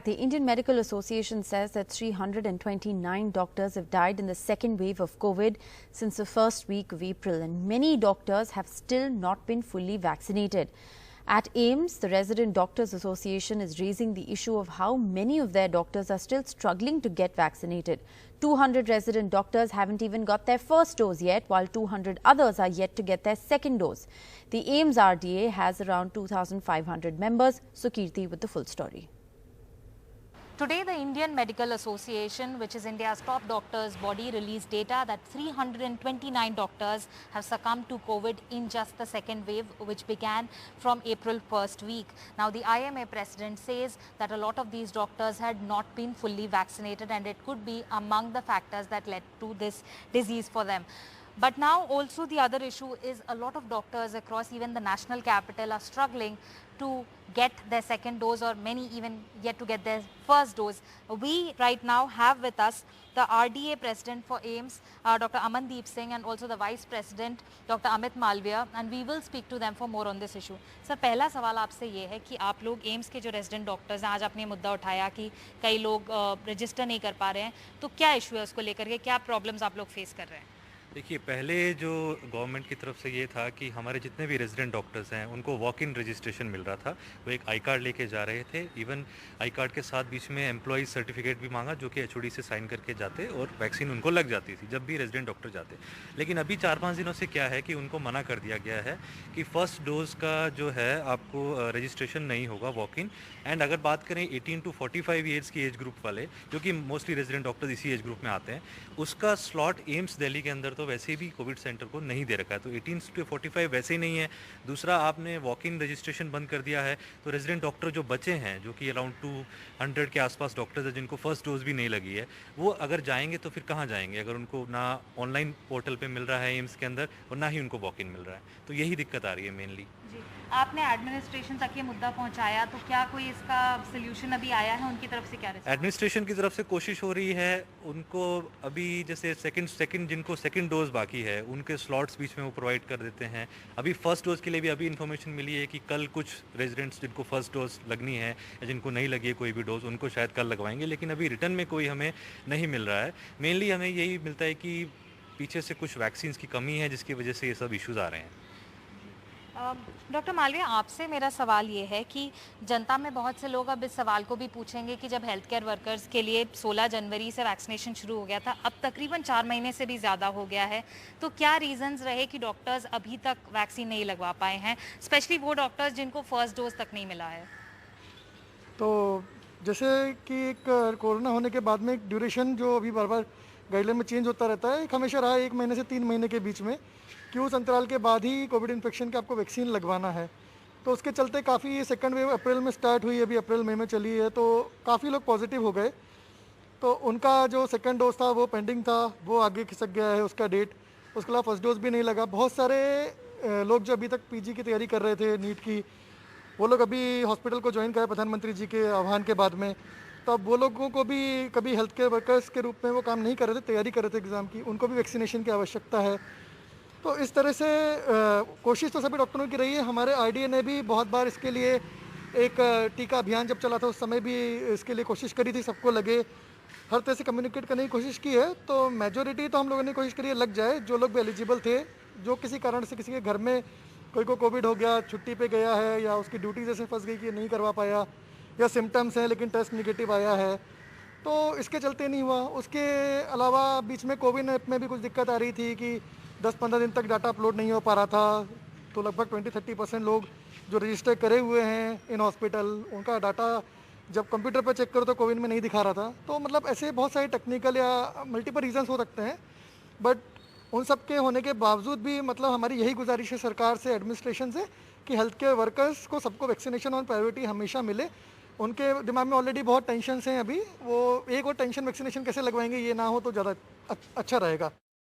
The Indian Medical Association says that 329 doctors have died in the second wave of COVID since the first week of April, and many doctors have still not been fully vaccinated. At AIIMS, the Resident Doctors Association is raising the issue of how many of their doctors are still struggling to get vaccinated. 200 resident doctors haven't even got their first dose yet, while 200 others are yet to get their second dose. The AIIMS RDA has around 2,500 members. Sukirti with the full story. Today, the Indian Medical Association, which is India's top doctors body, released data that 329 doctors have succumbed to COVID in just the second wave, which began from April first week. Now, the IMA president says that a lot of these doctors had not been fully vaccinated, and it could be among the factors that led to this disease for them. But now also the other issue is a lot of doctors across even the national capital are struggling to get their second dose, or many even yet to get their first dose. We right now have with us the RDA president for AIIMS, Dr. Amandeep Singh, and also the vice president, Dr. Amit Malviya, and we will speak to them for more on this issue. Sir, पहला सवाल आपसे ये है कि आप लोग AIIMS के जो रेजिडेंट डॉक्टर्स हैं, आज आपने मुद्दा उठाया कि कई लोग रजिस्टर नहीं कर पा रहे हैं, तो क्या इशू है उसको लेकर के, क्या प्रॉब्लम्स आप लोग फेस कर रहे हैं? देखिए, पहले जो गवर्नमेंट की तरफ से ये था कि हमारे जितने भी रेजिडेंट डॉक्टर्स हैं उनको वॉक इन रजिस्ट्रेशन मिल रहा था। वो एक आई कार्ड लेके जा रहे थे। इवन आई कार्ड के साथ बीच में एम्प्लॉय सर्टिफिकेट भी मांगा, जो कि एचओडी से साइन करके जाते और वैक्सीन उनको लग जाती थी जब भी रेजिडेंट डॉक्टर जाते। लेकिन अभी 4-5 दिनों से क्या है कि उनको मना कर दिया गया है कि फर्स्ट डोज का जो है आपको रजिस्ट्रेशन नहीं होगा वॉक इन। एंड अगर बात करें 18 to 45 ईयर्स की एज ग्रुप वाले, जो कि मोस्टली रेजिडेंट डॉक्टर्स इसी एज ग्रुप में आते हैं, उसका स्लॉट एम्स दिल्ली के अंदर तो वैसे भी कोविड सेंटर को नहीं दे रखा है। तो 18 to 45 वैसे ही नहीं है। दूसरा, आपने वॉक इन रजिस्ट्रेशन बंद कर दिया है, तो रेजिडेंट डॉक्टर जो बचे हैं, जो कि अराउंड 200 के आसपास डॉक्टर्स हैं जिनको फर्स्ट डोज भी नहीं लगी है, वो अगर जाएंगे तो फिर कहाँ जाएंगे, अगर उनको ना ऑनलाइन पोर्टल पे मिल रहा है एम्स के अंदर और ना ही उनको वॉक इन मिल रहा है। तो यही दिक्कत आ रही है मेनली। जी, आपने एडमिनिस्ट्रेशन तक ये मुद्दा पहुंचाया, तो क्या कोई इसका सोल्यूशन अभी आया है? उनकी तरफ से क्या रिस्पॉन्स? एडमिनिस्ट्रेशन की तरफ से कोशिश हो रही है। उनको अभी जैसे सेकंड जिनको सेकंड डोज बाकी है, उनके स्लॉट्स बीच में वो प्रोवाइड कर देते हैं। अभी फर्स्ट डोज के लिए भी अभी इन्फॉर्मेशन मिली है कि कल कुछ रेजिडेंट्स जिनको फर्स्ट डोज लगनी है या जिनको नहीं लगी है कोई भी डोज, उनको शायद कल लगवाएंगे। लेकिन अभी रिटर्न में कोई हमें नहीं मिल रहा है। मेनली हमें यही मिलता है कि पीछे से कुछ वैक्सीन की कमी है, जिसकी वजह से ये सब इश्यूज आ रहे हैं। डॉक्टर मालविया, आपसे मेरा सवाल ये है कि जनता में बहुत से लोग अब इस सवाल को भी पूछेंगे कि जब हेल्थ केयर वर्कर्स के लिए 16 जनवरी से वैक्सीनेशन शुरू हो गया था, अब तकरीबन 4 महीने से भी ज़्यादा हो गया है, तो क्या रीजंस रहे कि डॉक्टर्स अभी तक वैक्सीन नहीं लगवा पाए हैं, स्पेशली वो डॉक्टर्स जिनको फर्स्ट डोज तक नहीं मिला है? तो जैसे कि एक कोरोना होने के बाद में एक ड्यूरेशन जो अभी बार बार गाइडलाइन में चेंज होता रहता है, एक हमेशा रहा है 1 महीने से 3 महीने के बीच में, कि उस अंतराल के बाद ही कोविड इन्फेक्शन के आपको वैक्सीन लगवाना है। तो उसके चलते काफ़ी सेकंड वेव अप्रैल में स्टार्ट हुई, अभी अप्रैल मई में चली है, तो काफ़ी लोग पॉजिटिव हो गए। तो उनका जो सेकंड डोज था वो पेंडिंग था, वो आगे खिसक गया है उसका डेट। उसके अलावा फर्स्ट डोज भी नहीं लगा। बहुत सारे लोग जो अभी तक पीजी की तैयारी कर रहे थे नीट की, वो लोग अभी हॉस्पिटल को ज्वाइन करा प्रधानमंत्री जी के आह्वान के बाद में। तो अब वो लोगों को भी कभी हेल्थ केयर वर्कर्स के रूप में वो काम नहीं कर रहे थे, तैयारी कर रहे थे एग्ज़ाम की, उनको भी वैक्सीनेशन की आवश्यकता है। तो इस तरह से कोशिश तो सभी डॉक्टरों की रही है। हमारे आरडीए ने भी बहुत बार इसके लिए एक टीका अभियान जब चला था उस समय भी इसके लिए कोशिश करी थी, सबको लगे, हर तरह से कम्युनिकेट करने की कोशिश की है। तो मेजॉरिटी तो हम लोगों ने कोशिश करी है लग जाए, जो लोग भी एलिजिबल थे, जो किसी कारण से किसी के घर में कोई को कोविड हो गया, छुट्टी पे गया है, या उसकी ड्यूटी जैसे फंस गई कि नहीं करवा पाया, या सिम्टम्स हैं लेकिन टेस्ट निगेटिव आया है, तो इसके चलते नहीं हुआ। उसके अलावा बीच में कोविन ऐप में भी कुछ दिक्कत आ रही थी कि 10-15 दिन तक डाटा अपलोड नहीं हो पा रहा था। तो लगभग 20-30% लोग जो रजिस्टर करे हुए हैं इन हॉस्पिटल, उनका डाटा जब कंप्यूटर पर चेक करो तो कोविन में नहीं दिखा रहा था। तो मतलब ऐसे बहुत सारे टेक्निकल या मल्टीपल रीजंस हो सकते हैं, बट उन सब के होने के बावजूद भी मतलब हमारी यही गुजारिश है सरकार से, एडमिनिस्ट्रेशन से, कि हेल्थ केयर वर्कर्स को सबको वैक्सीनेशन और प्रायोरिटी हमेशा मिले। उनके दिमाग में ऑलरेडी बहुत टेंशन हैं अभी, वो एक और टेंशन वैक्सीनेशन कैसे लगवाएंगे ये ना हो तो ज़्यादा अच्छा रहेगा।